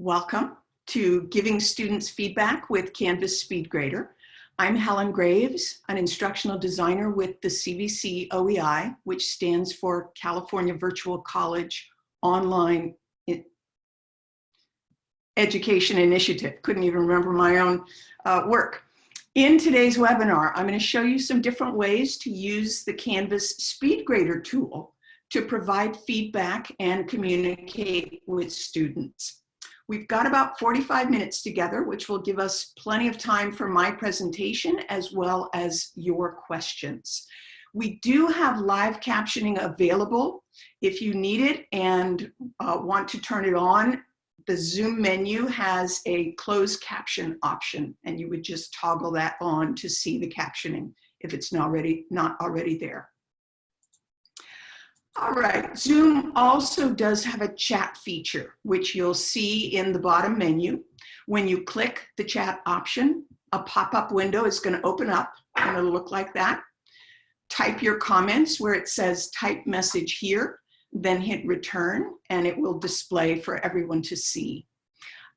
Welcome to Giving Students Feedback with Canvas SpeedGrader. I'm Helen Graves, an instructional designer with the CVC OEI, which stands for California Virtual College Online Education Initiative. Couldn't even remember my own work. In today's webinar, I'm going to show you some different ways to use the Canvas SpeedGrader tool to provide feedback and communicate with students. We've got about 45 minutes together, which will give us plenty of time for my presentation as well as your questions. We do have live captioning available if you need it and want to turn it on. The Zoom menu has a closed caption option, and you would just toggle that on to see the captioning if it's not already there. All right, Zoom also does have a chat feature, which you'll see in the bottom menu. When you click the chat option, a pop-up window is going to open up, and it'll look like that. Type your comments where it says type message here, then hit return, and it will display for everyone to see.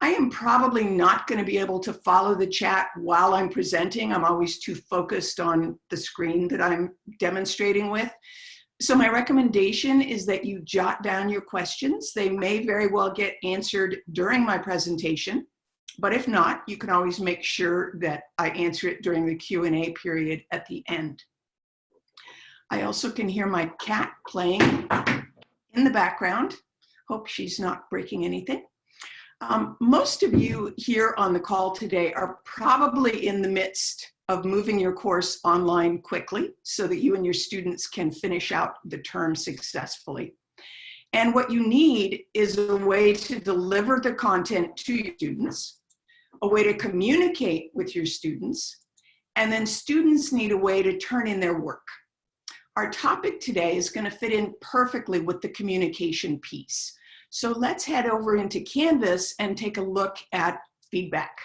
I am probably not going to be able to follow the chat while I'm presenting. I'm always too focused on the screen that I'm demonstrating with. So my recommendation is that you jot down your questions. They may very well get answered during my presentation, but if not, you can always make sure that I answer it during the Q&A period at the end. I also can hear my cat playing in the background. Hope she's not breaking anything. Most of you here on the call today are probably in the midst of moving your course online quickly so that you and your students can finish out the term successfully. And what you need is a way to deliver the content to your students, a way to communicate with your students, and then students need a way to turn in their work. Our topic today is going to fit in perfectly with the communication piece. So let's head over into Canvas and take a look at feedback.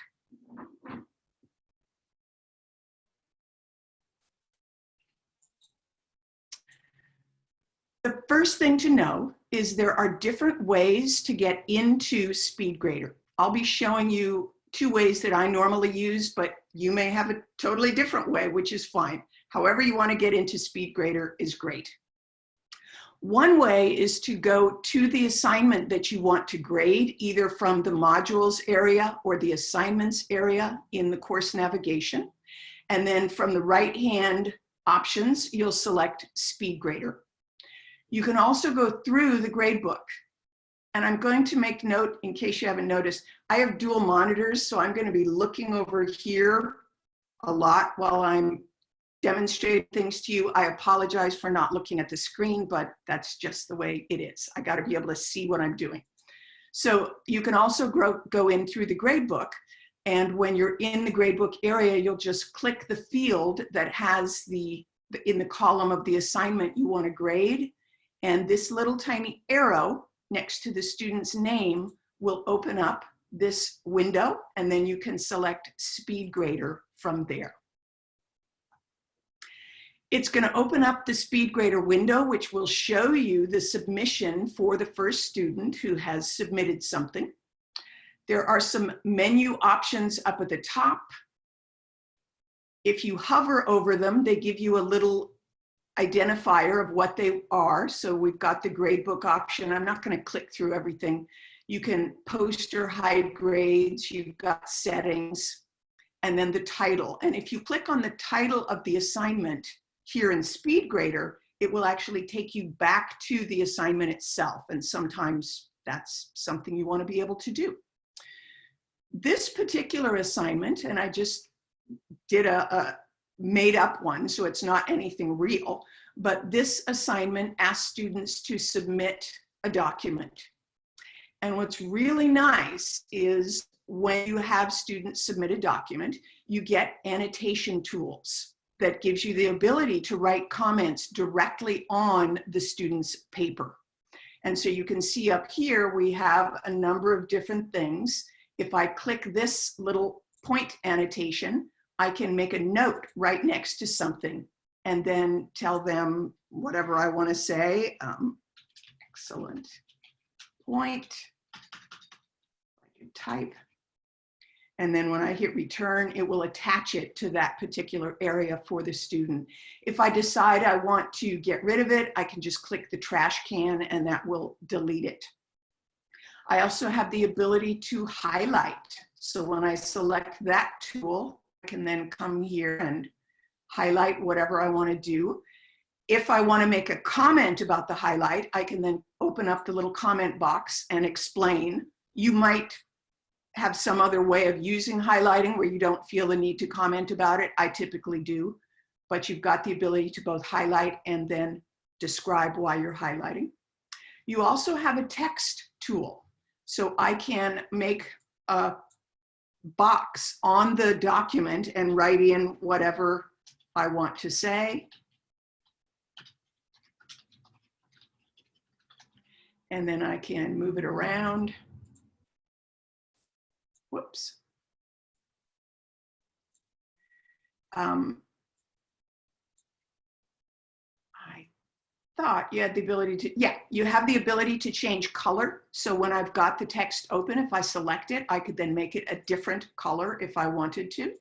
The first thing to know is there are different ways to get into SpeedGrader. I'll be showing you two ways that I normally use, but you may have a totally different way, which is fine. However you want to get into SpeedGrader is great. One way is to go to the assignment that you want to grade, either from the modules area or the assignments area in the course navigation. And then from the right-hand options, you'll select SpeedGrader. You can also go through the gradebook. And I'm going to make note, in case you haven't noticed, I have dual monitors, so I'm going to be looking over here a lot while I'm demonstrating things to you. I apologize for not looking at the screen, but that's just the way it is. I got to be able to see what I'm doing. So you can also go in through the gradebook, and when you're in the gradebook area, you'll just click the field that has in the column of the assignment you want to grade, and this little tiny arrow next to the student's name will open up this window, and then you can select SpeedGrader from there. It's going to open up the SpeedGrader window, which will show you the submission for the first student who has submitted something. There are some menu options up at the top. If you hover over them, they give you a little identifier of what they are. So we've got the gradebook option. I'm not going to click through everything. You can post or hide grades. You've got settings, and then the title. And if you click on the title of the assignment here in SpeedGrader, it will actually take you back to the assignment itself. And sometimes that's something you want to be able to do. This particular assignment, and I just did a made up one, so it's not anything real, but this assignment asks students to submit a document. And what's really nice is when you have students submit a document, you get annotation tools that gives you the ability to write comments directly on the student's paper. And so you can see up here, we have a number of different things. If I click this little point annotation, I can make a note right next to something and then tell them whatever I want to say. Excellent point. type. And then when I hit return, it will attach it to that particular area for the student. If I decide I want to get rid of it, I can just click the trash can and that will delete it. I also have the ability to highlight. So when I select that tool, I can then come here and highlight whatever I want to do. If I want to make a comment about the highlight, I can then open up the little comment box and explain. You might have some other way of using highlighting where you don't feel the need to comment about it. I typically do, but you've got the ability to both highlight and then describe why you're highlighting. You also have a text tool. So I can make a box on the document and write in whatever I want to say. And then I can move it around. Whoops. I thought you had the ability to, yeah, you have the ability to change color. So when I've got the text open, if I select it, I could then make it a different color if I wanted to.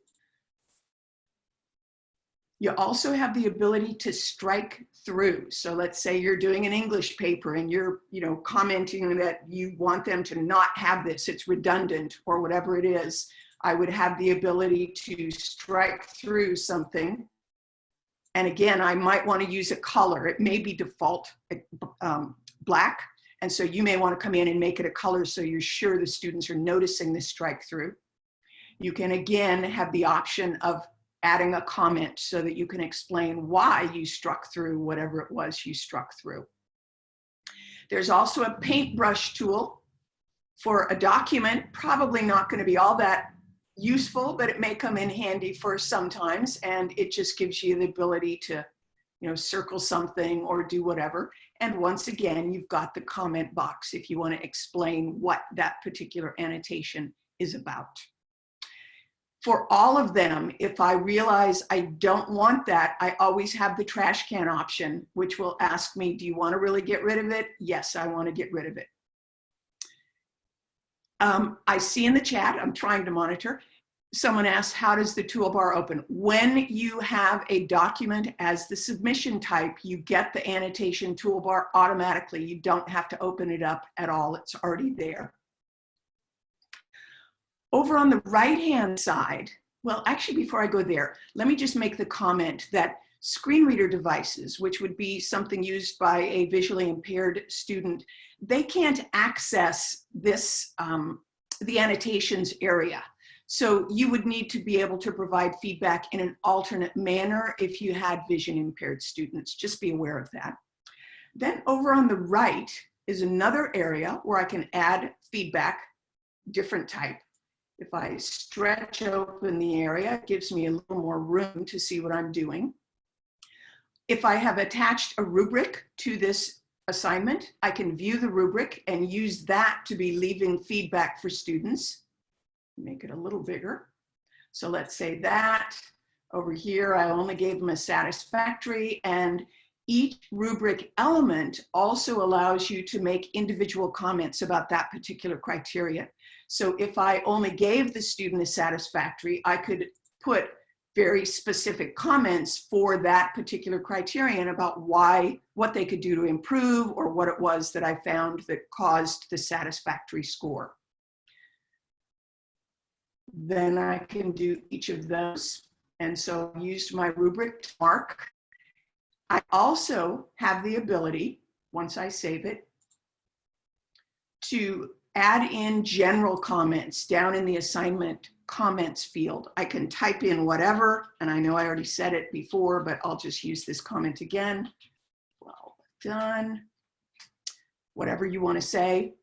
You also have the ability to strike through. So let's say you're doing an English paper and you're, commenting that you want them to not have this, it's redundant or whatever it is. I would have the ability to strike through something. And again, I might want to use a color. It may be default black. And so you may want to come in and make it a color so you're sure the students are noticing this strike through. You can again have the option of adding a comment so that you can explain why you struck through whatever it was you struck through. There's also a paintbrush tool for a document, probably not going to be all that useful, but it may come in handy for sometimes, and it just gives you the ability to, circle something or do whatever. And once again, you've got the comment box if you want to explain what that particular annotation is about. For all of them, if I realize I don't want that, I always have the trash can option, which will ask me, do you want to really get rid of it? Yes, I want to get rid of it. I see in the chat, I'm trying to monitor, someone asked, how does the toolbar open? When you have a document as the submission type, you get the annotation toolbar automatically. You don't have to open it up at all. It's already there. Over on the right-hand side, well, actually, before I go there, let me just make the comment that screen reader devices, which would be something used by a visually impaired student, they can't access this, the annotations area. So you would need to be able to provide feedback in an alternate manner if you had vision impaired students. Just be aware of that. Then over on the right is another area where I can add feedback, different type. If I stretch open the area, it gives me a little more room to see what I'm doing. If I have attached a rubric to this assignment, I can view the rubric and use that to be leaving feedback for students. Make it a little bigger. So let's say that over here, I only gave them a satisfactory, and each rubric element also allows you to make individual comments about that particular criteria. So if I only gave the student a satisfactory, I could put very specific comments for that particular criterion about what they could do to improve or what it was that I found that caused the satisfactory score. Then I can do each of those. And so I used my rubric to mark. I also have the ability, once I save it, to add in general comments down in the assignment comments field. I can type in whatever, and I know I already said it before, but I'll just use this comment again. Well done. Whatever you want to say.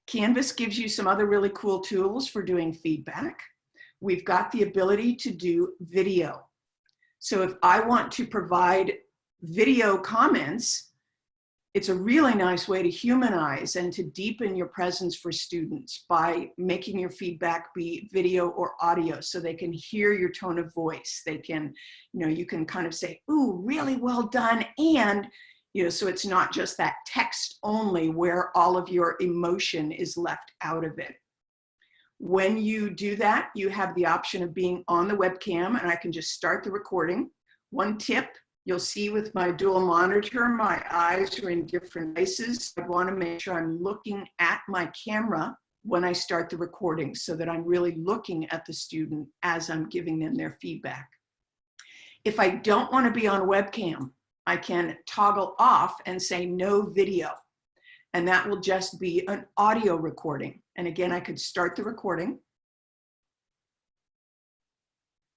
Canvas gives you some other really cool tools for doing feedback. We've got the ability to do video. So if I want to provide video comments, it's a really nice way to humanize and to deepen your presence for students by making your feedback be video or audio so they can hear your tone of voice. They can, you can kind of say, ooh, really well done. And, so it's not just that text only where all of your emotion is left out of it. When you do that, you have the option of being on the webcam, and I can just start the recording. One tip, you'll see with my dual monitor, my eyes are in different places. I want to make sure I'm looking at my camera when I start the recording so that I'm really looking at the student as I'm giving them their feedback. If I don't want to be on webcam, I can toggle off and say no video, and that will just be an audio recording. And again, I could start the recording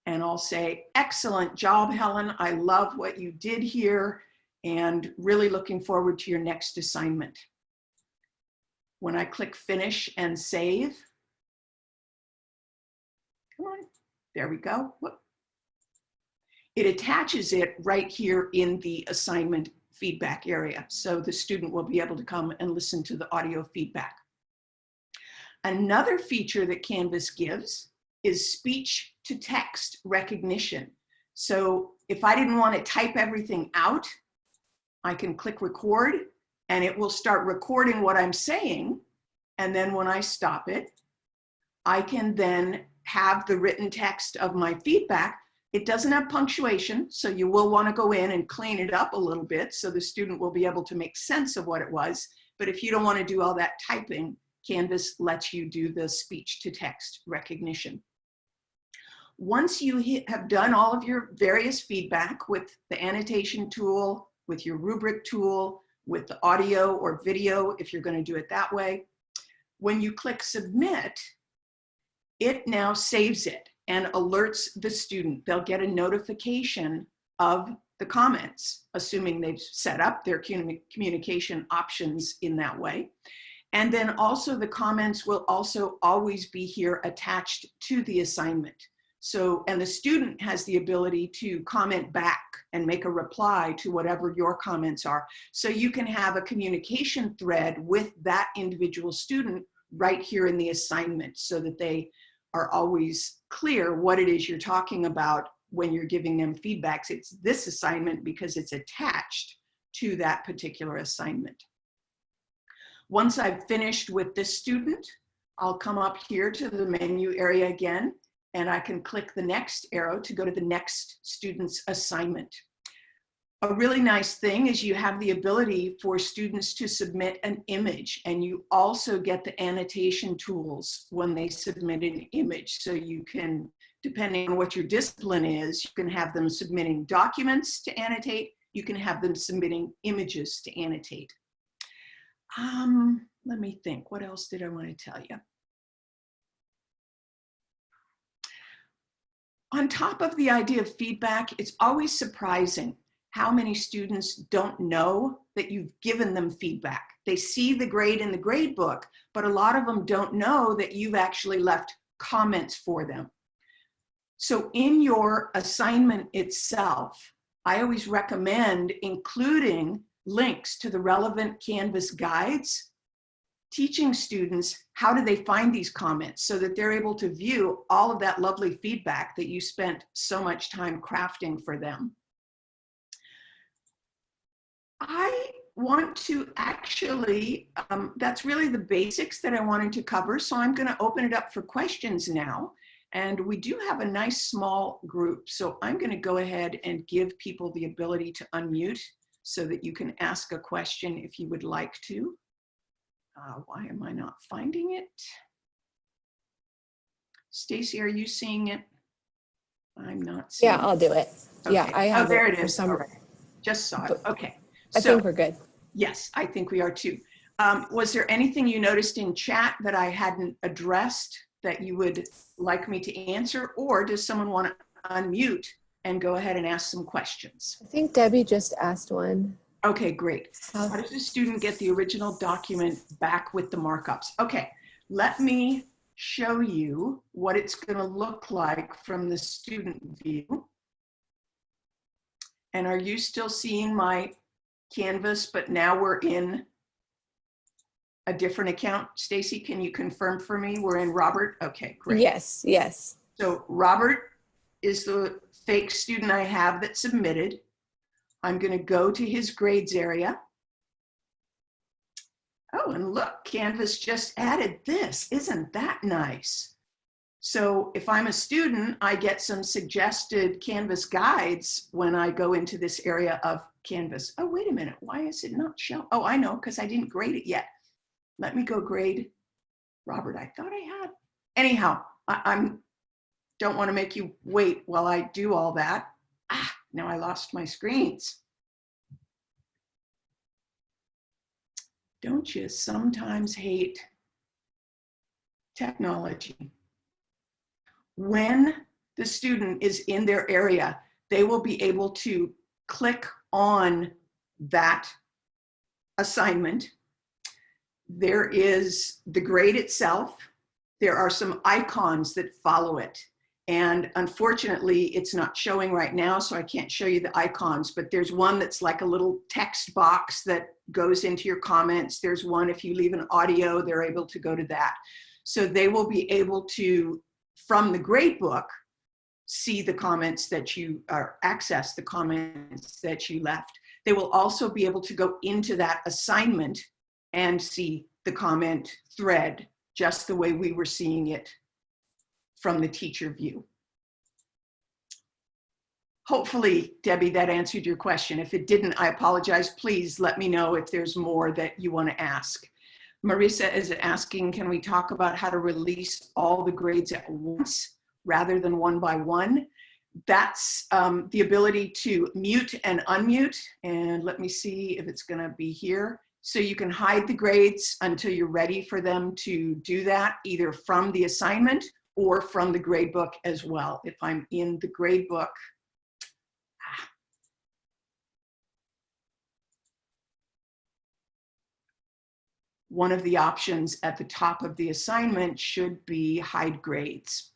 and I'll say, excellent job, Helen. I love what you did here and really looking forward to your next assignment. When I click finish and save, come on, there we go. Whoop. It attaches it right here in the assignment feedback area. So the student will be able to come and listen to the audio feedback. Another feature that Canvas gives is speech to text recognition. So if I didn't want to type everything out, I can click record and it will start recording what I'm saying. And then when I stop it, I can then have the written text of my feedback. It doesn't have punctuation, so you will want to go in and clean it up a little bit so the student will be able to make sense of what it was. But if you don't want to do all that typing, Canvas lets you do the speech to text recognition. Once you have done all of your various feedback with the annotation tool, with your rubric tool, with the audio or video, if you're going to do it that way, when you click submit, it now saves it and alerts the student. They'll get a notification of the comments, assuming they've set up their communication options in that way. And then also the comments will also always be here attached to the assignment. So, and the student has the ability to comment back and make a reply to whatever your comments are. So you can have a communication thread with that individual student right here in the assignment so that they are always clear what it is you're talking about when you're giving them feedbacks. It's this assignment because it's attached to that particular assignment. Once I've finished with this student, I'll come up here to the menu area again, and I can click the next arrow to go to the next student's assignment. A really nice thing is you have the ability for students to submit an image, and you also get the annotation tools when they submit an image. So you can, depending on what your discipline is, you can have them submitting documents to annotate. You can have them submitting images to annotate. Let me think, what else did I want to tell you? On top of the idea of feedback, it's always surprising how many students don't know that you've given them feedback. They see the grade in the grade book, but a lot of them don't know that you've actually left comments for them. So in your assignment itself, I always recommend including links to the relevant Canvas guides, teaching students how do they find these comments so that they're able to view all of that lovely feedback that you spent so much time crafting for them. I want to actually, that's really the basics that I wanted to cover. So I'm going to open it up for questions now. And we do have a nice small group. So I'm going to go ahead and give people the ability to unmute so that you can ask a question if you would like to. Why am I not finding it? Stacy, are you seeing it? I'm not seeing it. Yeah, I'll do it. Okay. Yeah, I have it. Oh, there it for is. some. Right. Just saw it. Okay. I think we're good. Yes, I think we are too. Was there anything you noticed in chat that I hadn't addressed that you would like me to answer, or does someone want to unmute and go ahead and ask some questions? I think Debbie just asked one. Okay, great. How does the student get the original document back with the markups? Okay, let me show you what it's going to look like from the student view. And are you still seeing my Canvas, but now we're in a different account? Stacy, can you confirm for me we're in Robert? Okay, great. Yes, yes. So Robert is the fake student I have that submitted. I'm going to go to his grades area. Oh, and look, Canvas just added this. Isn't that nice? So if I'm a student, I get some suggested Canvas guides when I go into this area of Canvas. Oh, wait a minute. Why is it not showing? Oh, I know, because I didn't grade it yet. Let me go grade Robert. I thought I had. Anyhow, I don't want to make you wait while I do all that. Ah, now I lost my screens. Don't you sometimes hate technology? When the student is in their area, they will be able to click on that assignment. There is the grade itself. There are some icons that follow it. And unfortunately, it's not showing right now, so I can't show you the icons, but there's one that's like a little text box that goes into your comments. There's one, if you leave an audio, they're able to go to that. So they will be able to, from the gradebook, see the comments that you, or access the comments that you left. They will also be able to go into that assignment and see the comment thread, just the way we were seeing it from the teacher view. Hopefully, Debbie, that answered your question. If it didn't, I apologize. Please let me know if there's more that you want to ask. Marissa is asking, can we talk about how to release all the grades at once rather than one by one? That's the ability to mute and unmute. And let me see if it's going to be here. So you can hide the grades until you're ready for them to do that, either from the assignment or from the gradebook as well. If I'm in the gradebook, one of the options at the top of the assignment should be hide grades.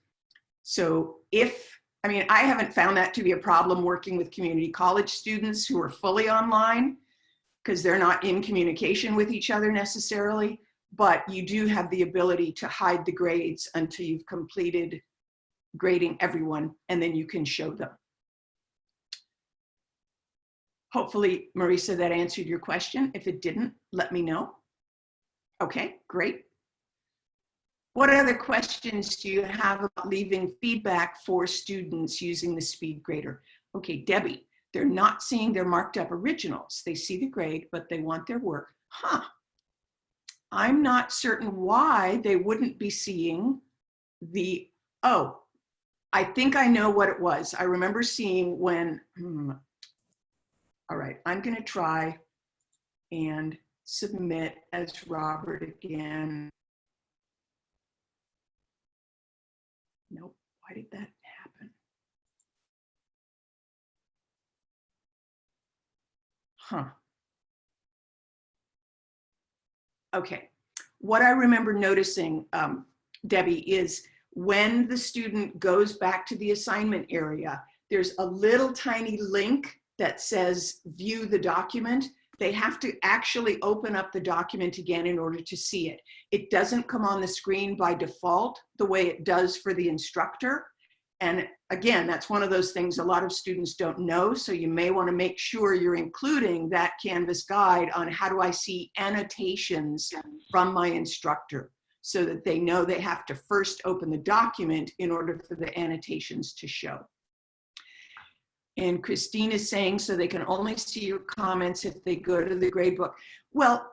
So if, I mean, I haven't found that to be a problem working with community college students who are fully online, because they're not in communication with each other necessarily, but you do have the ability to hide the grades until you've completed grading everyone, and then you can show them. Hopefully, Marisa, that answered your question. If it didn't, let me know. Okay, great. What other questions do you have about leaving feedback for students using the SpeedGrader? Okay, Debbie, they're not seeing their marked up originals. They see the grade, but they want their work. Huh. I'm not certain why they wouldn't be seeing the, oh, I think I know what it was. I remember seeing when, all right, I'm going to try and submit as Robert again. Nope, why did that happen? Huh. Okay, what I remember noticing, Debbie, is when the student goes back to the assignment area, there's a little tiny link that says view the document. They have to actually open up the document again in order to see it. It doesn't come on the screen by default the way it does for the instructor. And again, that's one of those things a lot of students don't know, so you may want to make sure you're including that Canvas guide on how do I see annotations from my instructor, so that they know they have to first open the document in order for the annotations to show. And Christine is saying, so they can only see your comments if they go to the gradebook. Well,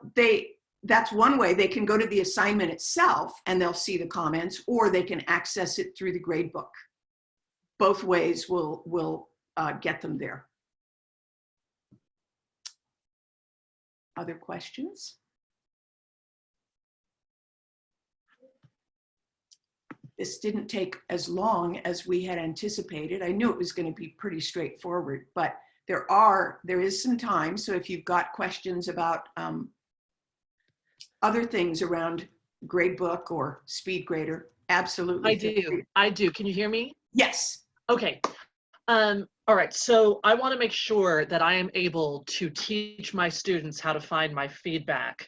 that's one way. They can go to the assignment itself and they'll see the comments, or they can access it through the gradebook. Both ways will get them there. Other questions? This didn't take as long as we had anticipated. I knew it was going to be pretty straightforward, but there is some time. So if you've got questions about other things around gradebook or SpeedGrader, absolutely. I do. Can you hear me? Yes. Okay. All right. So I want to make sure that I am able to teach my students how to find my feedback.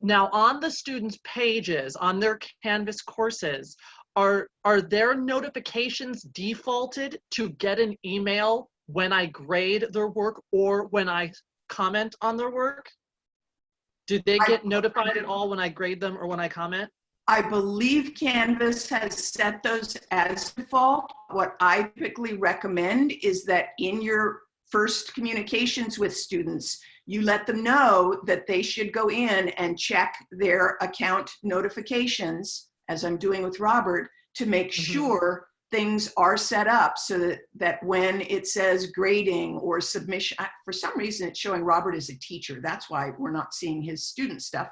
Now, on the students' pages, on their Canvas courses, are their notifications defaulted to get an email when I grade their work or when I comment on their work? Do they get notified at all when I grade them or when I comment? I believe Canvas has set those as default. What I typically recommend is that in your first communications with students, you let them know that they should go in and check their account notifications, as I'm doing with Robert, to make sure things are set up so that when it says grading or submission, for some reason it's showing Robert as a teacher. That's why we're not seeing his student stuff.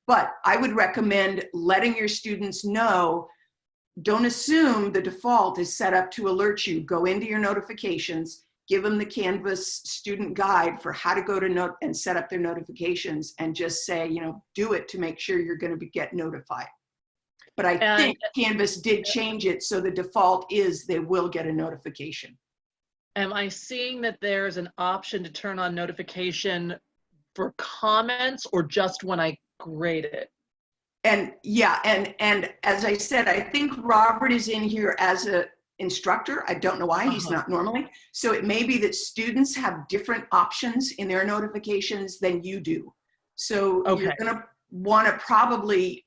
But I would recommend letting your students know, don't assume the default is set up to alert you. Go into your notifications, give them the Canvas student guide for how to go to and set up their notifications, and just say, you know, do it to make sure you're going to get notified. But I think Canvas did change it, so the default is they will get a notification. Am I seeing that there's an option to turn on notification for comments or just when I grade it? And yeah, and as I said, I think Robert is in here as an instructor. I don't know why he's not normally. So it may be that students have different options in their notifications than you do. So you're going to want to probably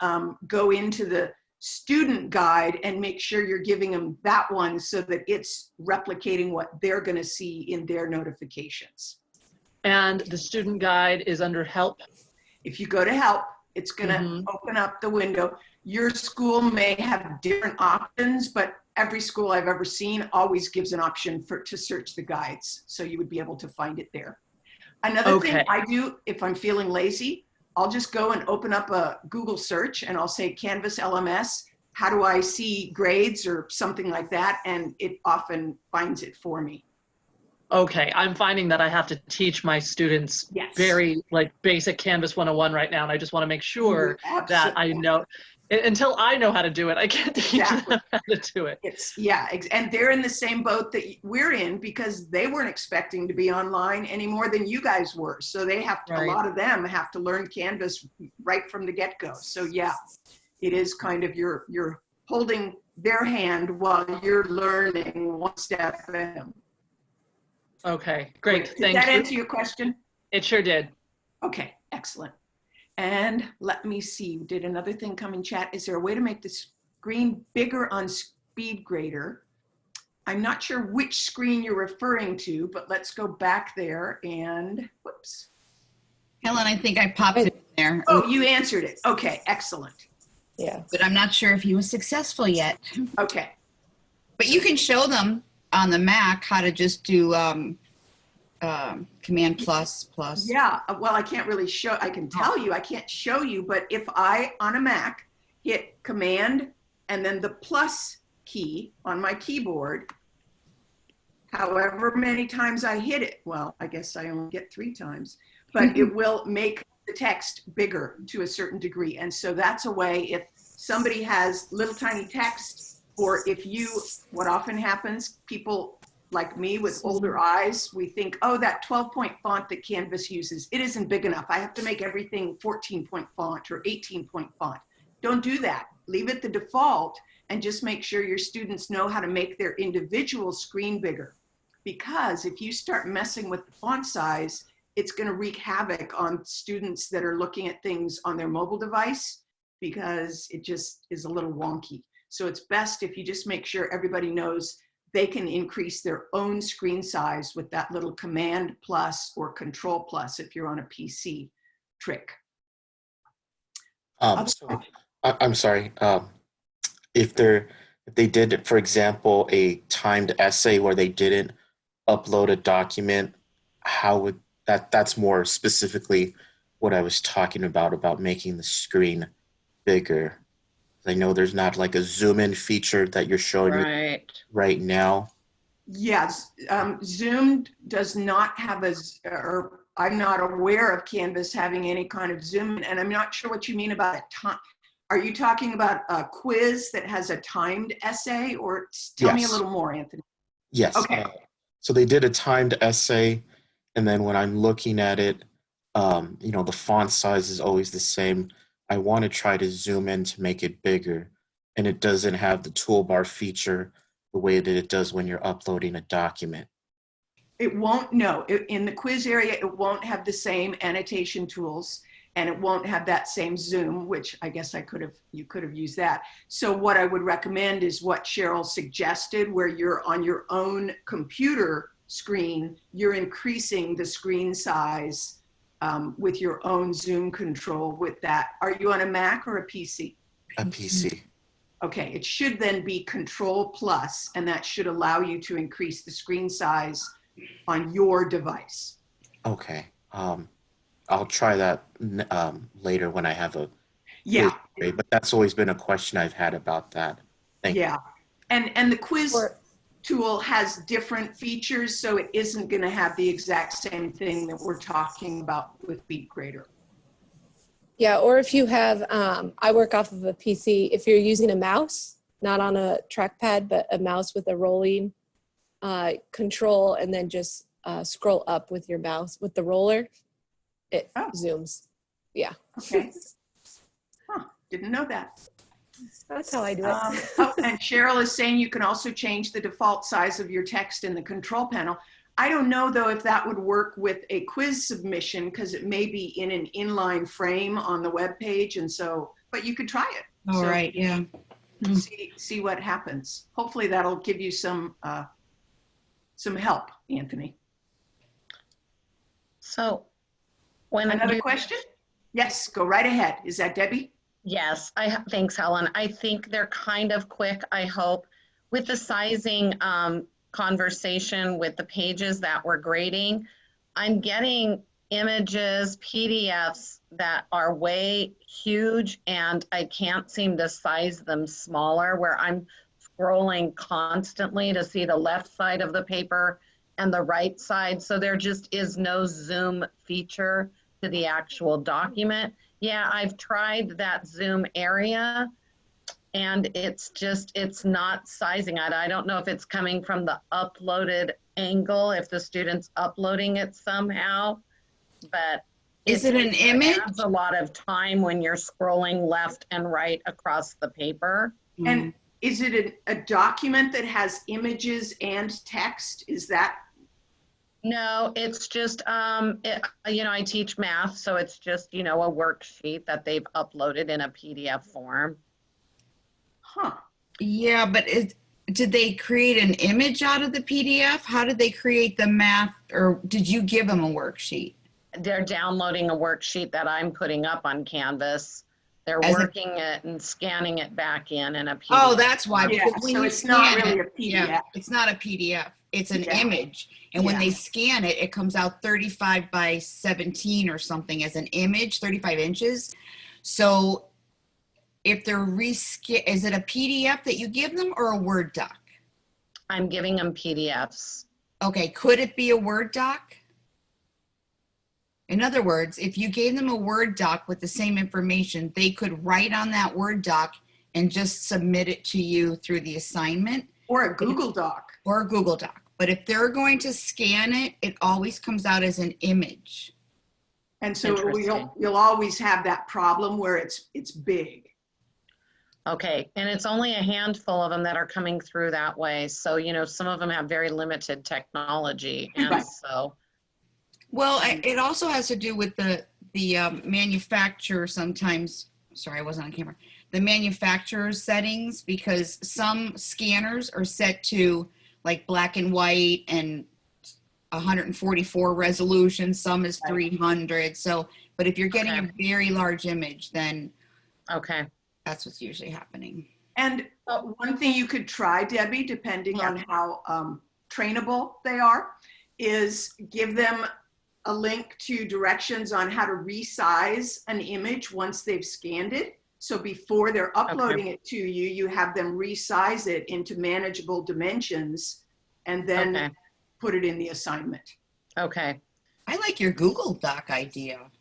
go into the student guide and make sure you're giving them that one so that it's replicating what they're going to see in their notifications. And the student guide is under help? If you go to help, it's going to open up the window. Your school may have different options, but every school I've ever seen always gives an option to search the guides. So you would be able to find it there. Another thing I do if I'm feeling lazy, I'll just go and open up a Google search and I'll say Canvas LMS, how do I see grades or something like that? And it often finds it for me. Okay, I'm finding that I have to teach my students very like basic Canvas 101 right now. And I just want to make sure that I know, until I know how to do it, I can't teach them how to do it. And they're in the same boat that we're in because they weren't expecting to be online any more than you guys were. So they have to, a lot of them have to learn Canvas right from the get-go. So yeah, it is kind of you're holding their hand while you're learning one step at a time. Okay, great. Thank you. Did that answer your question? It sure did. Okay, excellent. And let me see, did another thing come in chat? Is there a way to make the screen bigger on SpeedGrader? I'm not sure which screen you're referring to, but let's go back there and, whoops. Helen, I think I popped it in there. Oh, you answered it. Okay, excellent. Yeah. But I'm not sure if you were successful yet. Okay. But you can show them on the Mac how to just do Command plus. Yeah, well, I can't really show, I can tell you, I can't show you, but if I, on a Mac, hit Command and then the plus key on my keyboard, however many times I hit it, well, I guess I only get 3 times, but it will make the text bigger to a certain degree. And so that's a way if somebody has little tiny text, or if you, what often happens, people like me with older eyes, we think, oh, that 12-point font that Canvas uses, it isn't big enough. I have to make everything 14-point font or 18-point font. Don't do that. Leave it the default and just make sure your students know how to make their individual screen bigger. Because if you start messing with the font size, it's going to wreak havoc on students that are looking at things on their mobile device because it just is a little wonky. So it's best if you just make sure everybody knows they can increase their own screen size with that little Command plus or Control plus if you're on a PC trick. So, I'm sorry. If they did, for example, a timed essay where they didn't upload a document, how would that's more specifically what I was talking about making the screen bigger. I know there's not like a zoom in feature that you're showing me right now. Yes, Zoom does not have or I'm not aware of Canvas having any kind of zoom in, and I'm not sure what you mean about a time. Are you talking about a quiz that has a timed essay, or tell me a little more, Anthony? Yes. Okay. So they did a timed essay, and then when I'm looking at it, you know, the font size is always the same. I want to try to zoom in to make it bigger, and it doesn't have the toolbar feature the way that it does when you're uploading a document. It won't, no. In the quiz area, it won't have the same annotation tools. and it won't have that same zoom, which I guess you could have used that. So what I would recommend is what Cheryl suggested, where you're on your own computer screen, you're increasing the screen size with your own zoom control with that. Are you on a Mac or a PC? A PC. Okay, it should then be Control Plus, and that should allow you to increase the screen size on your device. Okay. I'll try that later when I have a Yeah, quiz, but that's always been a question I've had about that. Thank you. yeah. And the quiz Or- tool has different features, so it isn't going to have the exact same thing that we're talking about with SpeedGrader. Yeah, or if you have, I work off of a PC, if you're using a mouse, not on a trackpad, but a mouse with a rolling control, and then just scroll up with your mouse with the roller, it zooms. Yeah. Okay. Huh, didn't know that. That's how I do it. Oh, and Cheryl is saying you can also change the default size of your text in the control panel. I don't know though if that would work with a quiz submission, because it may be in an inline frame on the web page, and so, but you could try it. All So right, yeah. see what happens. Hopefully that'll give you some help, Anthony. So when Another you, question? Yes, go right ahead. Is that Debbie? yes, thanks, Helen. I think they're kind of quick, I hope. With the sizing conversation with the pages that we're grading, I'm getting images, PDFs that are way huge, and I can't seem to size them smaller, where I'm scrolling constantly to see the left side of the paper and the right side. So there just is no zoom feature to the actual document. Yeah, I've tried that zoom area, and it's not sizing it. I don't know if it's coming from the uploaded angle, if the student's uploading it somehow, but Is it an image? It adds a lot of time when you're scrolling left and right across the paper. And is it a document that has images and text? Is that? No, it's just, I teach math, so it's just, a worksheet that they've uploaded in a PDF form. Huh. Yeah, but did they create an image out of the PDF? How did they create the math, or did you give them a worksheet? They're downloading a worksheet that I'm putting up on Canvas. They're working it and scanning it back in a PDF. Oh, that's why. Yeah, Because when so you it's not scan really a it, PDF. yeah, it's not a PDF. It's an Yeah. image. And when Yeah. they scan it, it comes out 35 by 17 or something as an image, 35 inches. So if they're is it a PDF that you give them or a Word doc? I'm giving them PDFs. Okay, could it be a Word doc? In other words, if you gave them a Word doc with the same information, they could write on that Word doc and just submit it to you through the assignment. Or a Google Doc. Or a Google Doc. But if they're going to scan it, it always comes out as an image. And so Interesting. you'll always have that problem where it's big. Okay, and it's only a handful of them that are coming through that way. So, some of them have very limited technology. And Right. so, Well, it also has to do with the manufacturer sometimes. Sorry, I wasn't on camera. The manufacturer's settings, because some scanners are set to like black and white and 144 resolution. Some is 300. So, but if you're getting a very large image, then okay. that's what's usually happening. And one thing you could try, Debbie, depending on how trainable they are, is give them a link to directions on how to resize an image once they've scanned it. So before they're uploading it to you, you have them resize it into manageable dimensions and then put it in the assignment. Okay. I like your Google Doc idea.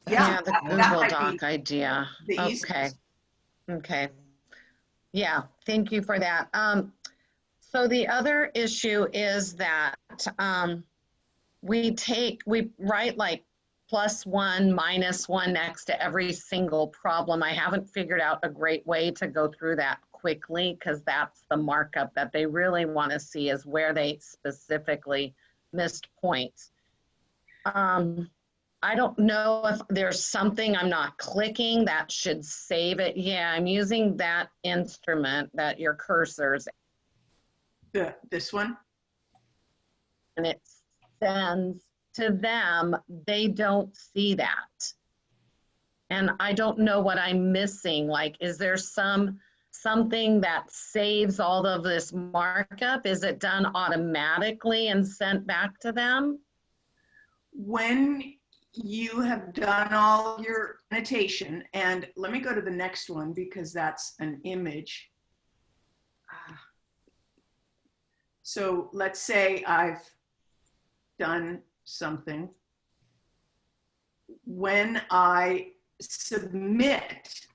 Yeah, the that Google might Doc be idea. the Okay. easiest. Okay. Yeah, thank you for that. So the other issue is that we write like +1, -1 next to every single problem. I haven't figured out a great way to go through that quickly, because that's the markup that they really want to see, is where they specifically missed points. I don't know if there's something I'm not clicking that should save it. Yeah, I'm using that instrument that your cursor's, This one? and it sends to them. They don't see that. And I don't know what I'm missing. Like, is there something that saves all of this markup? Is it done automatically and sent back to them? When you have done all your annotation, and let me go to the next one because that's an image. So let's say I've done something. When I submit,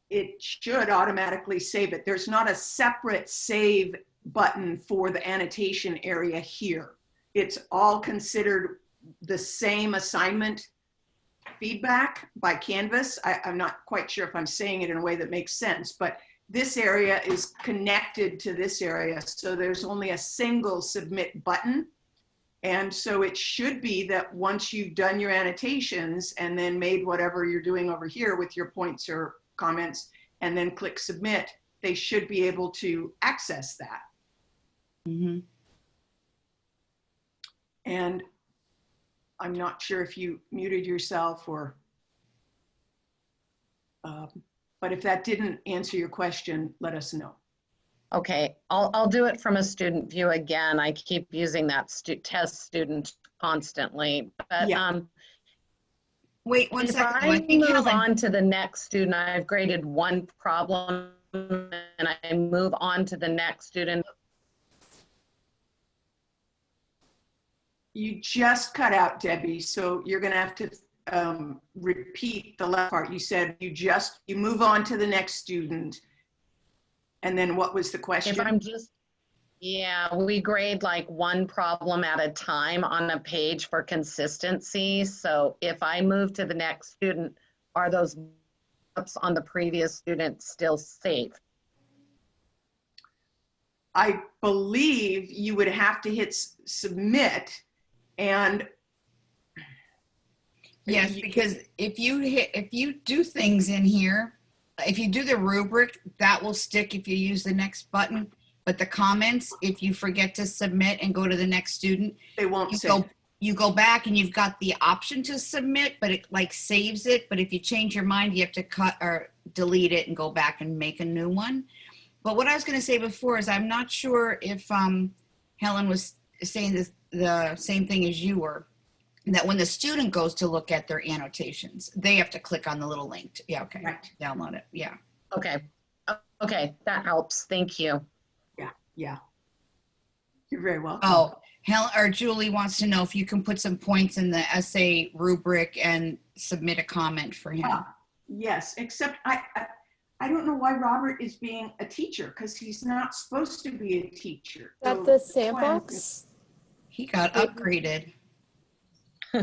it should automatically save it. There's not a separate save button for the annotation area here. It's all considered the same assignment feedback by Canvas. I'm not quite sure if I'm saying it in a way that makes sense, but this area is connected to this area. So there's only a single submit button. And so it should be that once you've done your annotations and then made whatever you're doing over here with your points or comments and then click submit, they should be able to access that. Mm-hmm. And I'm not sure if you muted yourself or, but if that didn't answer your question, let us know. Okay, I'll do it from a student view again. I keep using that test student constantly, but Yeah. Wait one if second. I I think move Helen, on to the next student, I've graded one problem and I move on to the next student. You just cut out, Debbie, so you're going to have to repeat the last part. You said you move on to the next student. And then what was the question? If I'm just, yeah, we grade like one problem at a time on a page for consistency. So if I move to the next student, are those ups on the previous student still safe? I believe you would have to hit submit, and yes, because if you do things in here, if you do the rubric, that will stick if you use the next button. But the comments, if you forget to submit and go to the next student, they won't save. You go back and you've got the option to submit, but it like saves it. But if you change your mind, you have to cut or delete it and go back and make a new one. But what I was going to say before is I'm not sure if Helen was saying this, the same thing as you were, that when the student goes to look at their annotations, they have to click on the little link. Yeah, okay. Right. Download it. Yeah. Okay. Okay, that helps. Thank you. Yeah. You're very welcome. Oh, Helen or Julie wants to know if you can put some points in the essay rubric and submit a comment for him. Yes, except I don't know why Robert is being a teacher because he's not supposed to be a teacher. Got the sandbox? He got upgraded.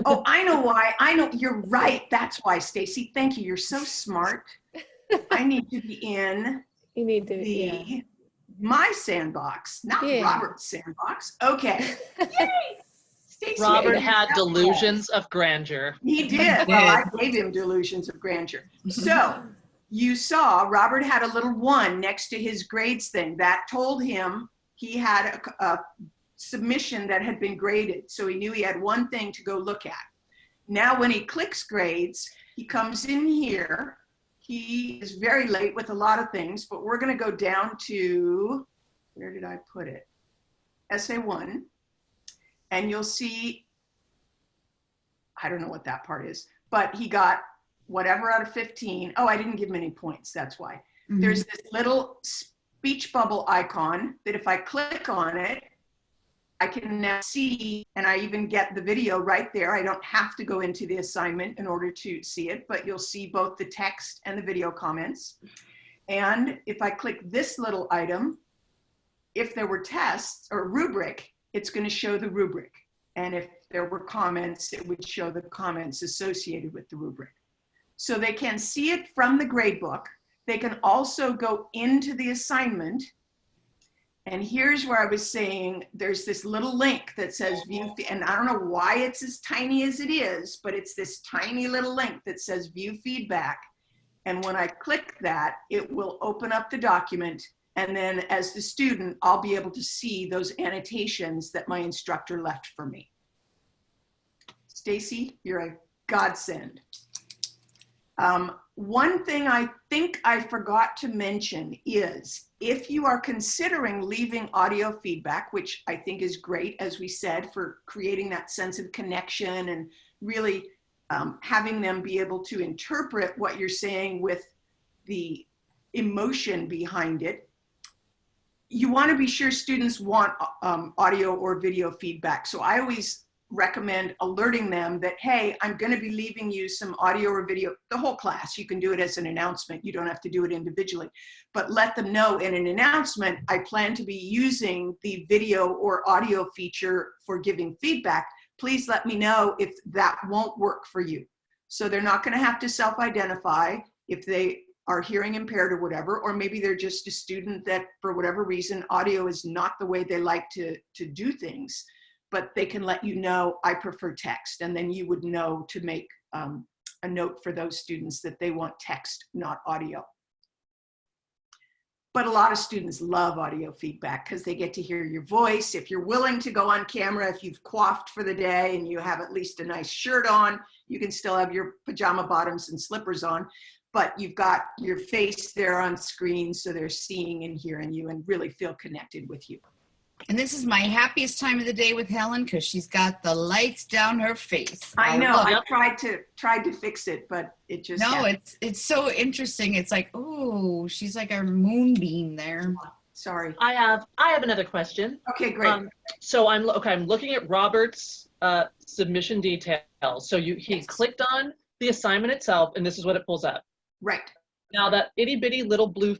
Oh, I know why. I know. You're right. That's why, Stacy. Thank you. You're so smart. I need to be in You need to, my sandbox, not Robert's sandbox. Okay. Yay! Stacy, Robert had delusions of grandeur. He did. Well, I gave him delusions of grandeur. So you saw Robert had a little 1 next to his grades thing. That told him he had a submission that had been graded. So he knew he had one thing to go look at. Now, when he clicks grades, he comes in here. He is very late with a lot of things, but we're going to go down to, where did I put it? Essay 1. And you'll see, I don't know what that part is, but he got whatever out of 15. Oh, I didn't give him any points. That's why. Mm-hmm. There's this little speech bubble icon that if I click on it, I can now see, and I even get the video right there. I don't have to go into the assignment in order to see it, but you'll see both the text and the video comments. And if I click this little item, if there were tests or rubric, it's going to show the rubric. And if there were comments, it would show the comments associated with the rubric. So they can see it from the grade book. They can also go into the assignment And here's where I was saying, there's this little link that says view, and I don't know why it's as tiny as it is, but it's this tiny little link that says view feedback. And when I click that, it will open up the document. And then as the student, I'll be able to see those annotations that my instructor left for me. Stacy, you're a godsend. One thing I think I forgot to mention is if you are considering leaving audio feedback, which I think is great, as we said, for creating that sense of connection and really having them be able to interpret what you're saying with the emotion behind it, you want to be sure students want audio or video feedback. So I always recommend alerting them that, hey, I'm going to be leaving you some audio or video, the whole class. You can do it as an announcement. You don't have to do it individually, but let them know in an announcement, I plan to be using the video or audio feature for giving feedback. Please let me know if that won't work for you. So they're not going to have to self-identify if they are hearing impaired or whatever, or maybe they're just a student that for whatever reason, audio is not the way they like to do things. But they can let you know, I prefer text. And then you would know to make a note for those students that they want text, not audio. But a lot of students love audio feedback because they get to hear your voice. If you're willing to go on camera, if you've coiffed for the day and you have at least a nice shirt on, you can still have your pajama bottoms and slippers on, but you've got your face there on screen so they're seeing and hearing you and really feel connected with you. And this is my happiest time of the day with Helen because she's got the lights down her face. I know. love I it. tried to fix it, but it just No, happened. it's so interesting. It's like, oh, she's like a moonbeam there. Sorry. I have another question. Okay, great. So I'm looking at Robert's submission details. So he Yes. clicked on the assignment itself, and this is what it pulls up. Right. Now that itty bitty little blue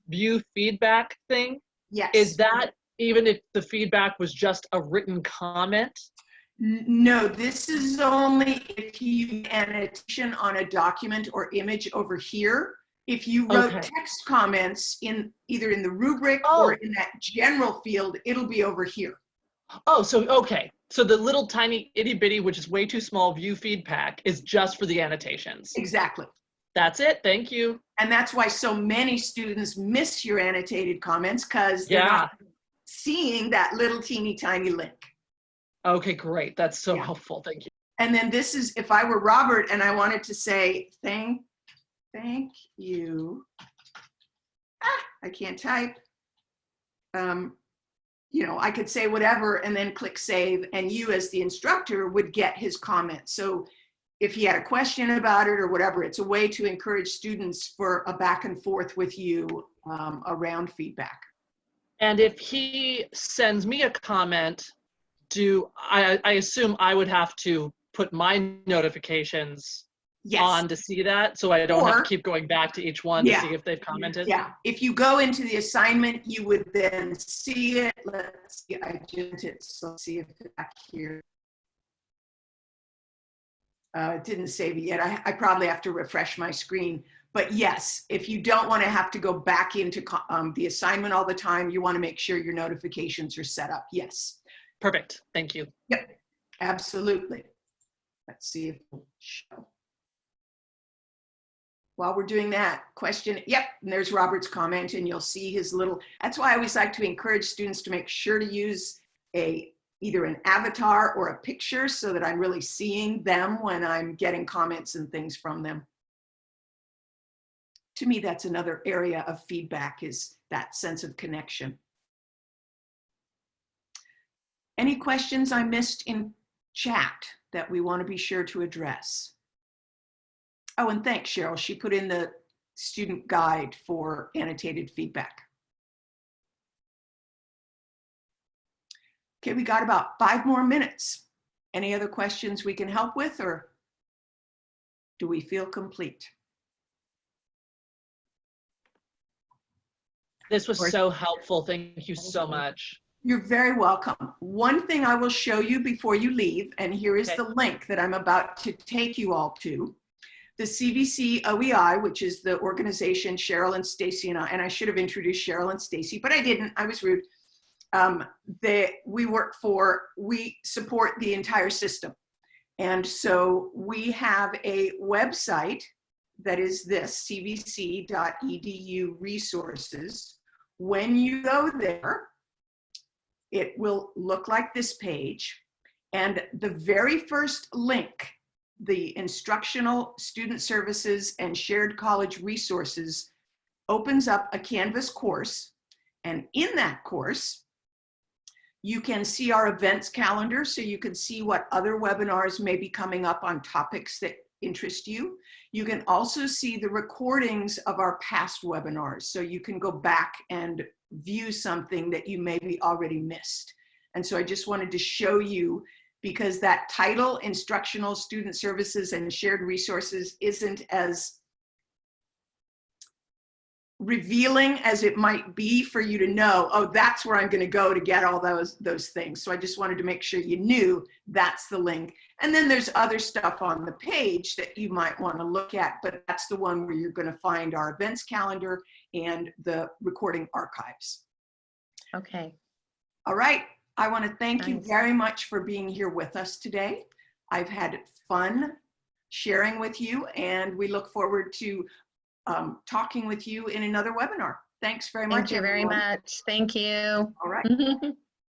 view feedback thing, Yes. is that even if the feedback was just a written comment? No, this is only if you annotation on a document or image over here. If you wrote Okay. text comments in either in the rubric or in that general field, it'll be over here. Oh, so okay. So the little tiny itty bitty, which is way too small, view feedback is just for the annotations. Exactly. That's it. Thank you. And that's why so many students miss your annotated comments because they're not seeing that little teeny tiny link. Okay, great. That's so Yeah. helpful. Thank you. And then this is, if I were Robert and I wanted to say, thank you. I can't type. You know, I could say whatever and then click save, and you as the instructor would get his comment. So if he had a question about it or whatever, it's a way to encourage students for a back and forth with you around feedback. And if he sends me a comment, I assume I would have to put my notifications on to see that, so I don't have to keep going back to each one to see if they've commented? Yeah, if you go into the assignment, you would then see it. Let's see, I did it, so let's see if it's back here. It didn't save it yet. I probably have to refresh my screen. But yes, if you don't want to have to go back into the assignment all the time, you want to make sure your notifications are set up. Yes. Perfect. Thank you. Yep, absolutely. Let's see if it'll show. While we're doing that, question, yep, and there's Robert's comment, and you'll see his little, that's why I always like to encourage students to make sure to use either an avatar or a picture so that I'm really seeing them when I'm getting comments and things from them. To me, that's another area of feedback, is that sense of connection. Any questions I missed in chat that we want to be sure to address? Oh, and thanks, Cheryl. She put in the student guide for annotated feedback. Okay, we got about 5 more minutes. Any other questions we can help with, or do we feel complete? This was so helpful. Thank you so much. You're very welcome. One thing I will show you before you leave, and here is the link that I'm about to take you all to. The CVC OEI, which is the organization Cheryl and Stacy and I should have introduced Cheryl and Stacy, but I didn't, I was rude. we support the entire system. And so we have a website that is this, cvc.edu resources. When you go there, it will look like this page. And the very first link, the instructional student services and shared college resources, opens up a Canvas course. And in that course, you can see our events calendar, so you can see what other webinars may be coming up on topics that interest you. You can also see the recordings of our past webinars, so you can go back and view something that you maybe already missed. And so I just wanted to show you, because that title, Instructional Student Services and Shared Resources, isn't as revealing as it might be for you to know, oh, that's where I'm going to go to get all those things. So I just wanted to make sure you knew that's the link. And then there's other stuff on the page that you might want to look at, but that's the one where you're going to find our events calendar and the recording archives. Okay. All right. I want to thank you Nice. very much for being here with us today. I've had fun sharing with you, and we look forward to talking with you in another webinar. Thanks very much. Thank you very everyone. much. Thank you. All right.